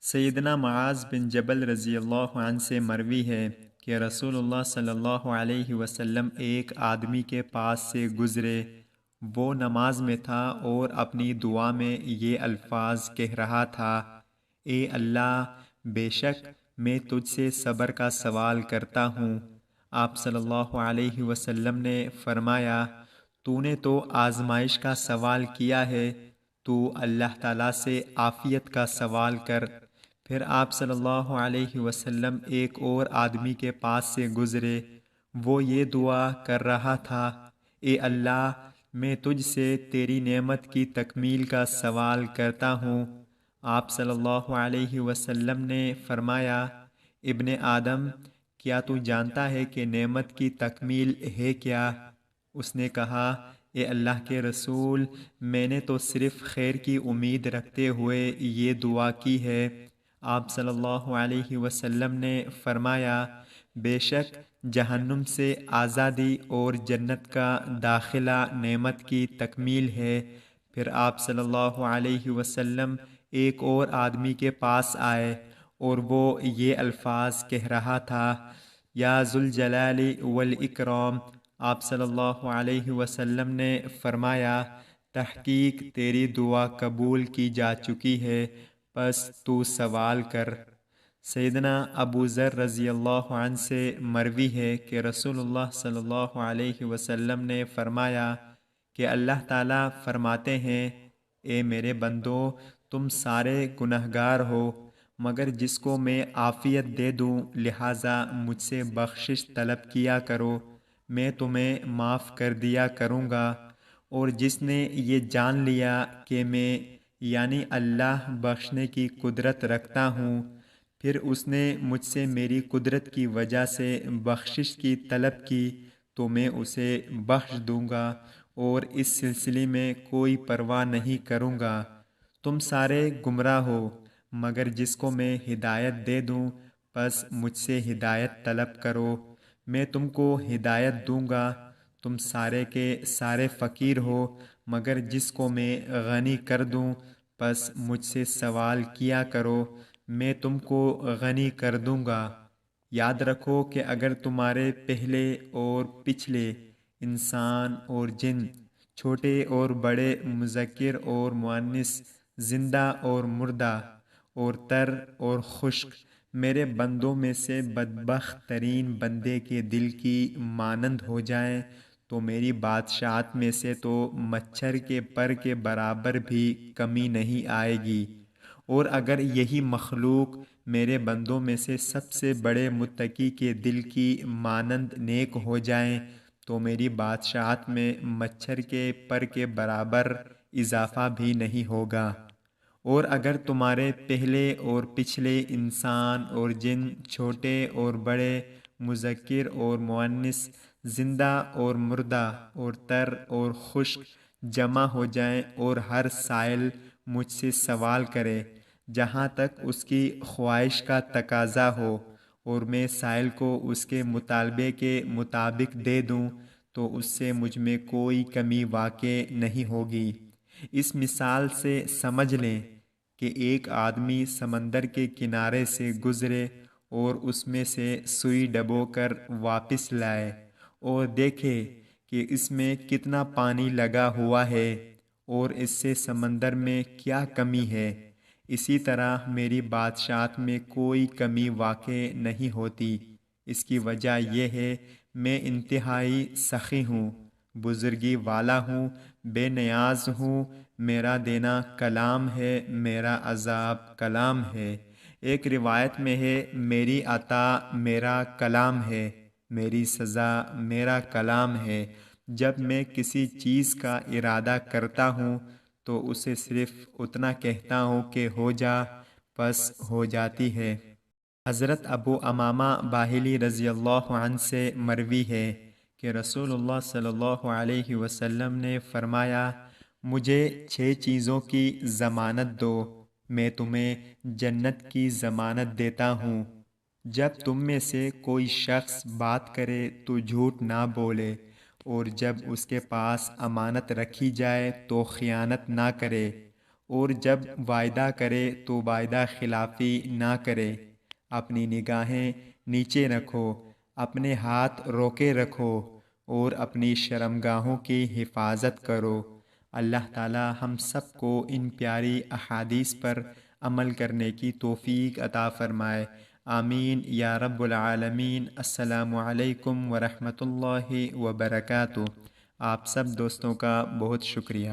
سیدنا معاذ بن جبل رضی اللہ عنہ سے مروی ہے کہ رسول اللہ صلی اللہ علیہ وسلم ایک آدمی کے پاس سے گزرے۔ وہ نماز میں تھا اور اپنی دعا میں یہ الفاظ کہہ رہا تھا: اے اللہ، بے شک میں تجھ سے صبر کا سوال کرتا ہوں۔ آپ صلی اللہ علیہ وسلم نے فرمایا: تو نے تو آزمائش کا سوال کیا ہے، تو اللہ تعالیٰ سے عافیت کا سوال کر۔ پھر آپ صلی اللہ علیہ وسلم ایک اور آدمی کے پاس سے گزرے۔ وہ یہ دعا کر رہا تھا: اے اللہ، میں تجھ سے تیری نعمت کی تکمیل کا سوال کرتا ہوں۔ آپ صلی اللہ علیہ وسلم نے فرمایا: ابن آدم، کیا تو جانتا ہے کہ نعمت کی تکمیل ہے کیا؟ اس نے کہا: اے اللہ کے رسول، میں نے تو صرف خیر کی امید رکھتے ہوئے یہ دعا کی ہے۔ آپ صلی اللہ علیہ وسلم نے فرمایا: بے شک جہنم سے آزادی اور جنت کا داخلہ نعمت کی تکمیل ہے۔ پھر آپ صلی اللہ علیہ وسلم ایک اور آدمی کے پاس آئے اور وہ یہ الفاظ کہہ رہا تھا: یا ذوالجلال والاکرام۔ آپ صلی اللہ علیہ وسلم نے فرمایا: تحقیق تیری دعا قبول کی جا چکی ہے، پس تو سوال کر۔ سیدنا ابو ذر رضی اللہ عنہ سے مروی ہے کہ رسول اللہ صلی اللہ علیہ وسلم نے فرمایا کہ اللہ تعالیٰ فرماتے ہیں: اے میرے بندو، تم سارے گنہگار ہو، مگر جس کو میں عافیت دے دوں، لہٰذا مجھ سے بخشش طلب کیا کرو، میں تمہیں معاف کر دیا کروں گا۔ اور جس نے یہ جان لیا کہ میں یعنی اللہ بخشنے کی قدرت رکھتا ہوں، پھر اس نے مجھ سے میری قدرت کی وجہ سے بخشش کی طلب کی، تو میں اسے بخش دوں گا اور اس سلسلے میں کوئی پرواہ نہیں کروں گا۔ تم سارے گمراہ ہو، مگر جس کو میں ہدایت دے دوں، پس مجھ سے ہدایت طلب کرو، میں تم کو ہدایت دوں گا۔ تم سارے کے سارے فقیر ہو، مگر جس کو میں غنی کر دوں، پس مجھ سے سوال کیا کرو، میں تم کو غنی کر دوں گا۔ یاد رکھو کہ اگر تمہارے پہلے اور پچھلے انسان اور جن، چھوٹے اور بڑے، مذکر اور مؤنث، زندہ اور مردہ، اور تر اور خشک، میرے بندوں میں سے بدبخت ترین بندے کے دل کی مانند ہو جائیں، تو میری بادشاہت میں سے تو مچھر کے پر کے برابر بھی کمی نہیں آئے گی۔ اور اگر یہی مخلوق میرے بندوں میں سے سب سے بڑے متقی کے دل کی مانند نیک ہو جائیں، تو میری بادشاہت میں مچھر کے پر کے برابر اضافہ بھی نہیں ہوگا۔ اور اگر تمہارے پہلے اور پچھلے انسان اور جن، چھوٹے اور بڑے، مذکر اور مؤنث، زندہ اور مردہ، اور تر اور خشک جمع ہو جائیں اور ہر سائل مجھ سے سوال کرے جہاں تک اس کی خواہش کا تقاضا ہو، اور میں سائل کو اس کے مطالبے کے مطابق دے دوں، تو اس سے مجھ میں کوئی کمی واقع نہیں ہوگی۔ اس مثال سے سمجھ لیں کہ ایک آدمی سمندر کے کنارے سے گزرے اور اس میں سے سوئی ڈبو کر واپس لائے اور دیکھے کہ اس میں کتنا پانی لگا ہوا ہے اور اس سے سمندر میں کیا کمی ہے۔ اسی طرح میری بادشاہت میں کوئی کمی واقع نہیں ہوتی۔ اس کی وجہ یہ ہے، میں انتہائی سخی ہوں، بزرگی والا ہوں، بے نیاز ہوں، میرا دینا کلام ہے، میرا عذاب کلام ہے۔ ایک روایت میں ہے: میری عطا میرا کلام ہے، میری سزا میرا کلام ہے۔ جب میں کسی چیز کا ارادہ کرتا ہوں تو اسے صرف اتنا کہتا ہوں کہ ہو جا، پس ہو جاتی ہے۔ حضرت ابو امامہ باہلی رضی اللہ عنہ سے مروی ہے کہ رسول اللہ صلی اللہ علیہ وسلم نے فرمایا: مجھے 6 چیزوں کی ضمانت دو، میں تمہیں جنت کی ضمانت دیتا ہوں۔ جب تم میں سے کوئی شخص بات کرے تو جھوٹ نہ بولے، اور جب اس کے پاس امانت رکھی جائے تو خیانت نہ کرے، اور جب وعدہ کرے تو وعدہ خلافی نہ کرے، اپنی نگاہیں نیچے رکھو، اپنے ہاتھ روکے رکھو اور اپنی شرمگاہوں کی حفاظت کرو۔ اللہ تعالی ہم سب کو ان پیاری احادیث پر عمل کرنے کی توفیق عطا فرمائے، آمین یا رب العالمین۔ السلام علیکم ورحمۃ اللہ وبرکاتہ۔ آپ سب دوستوں کا بہت شکریہ۔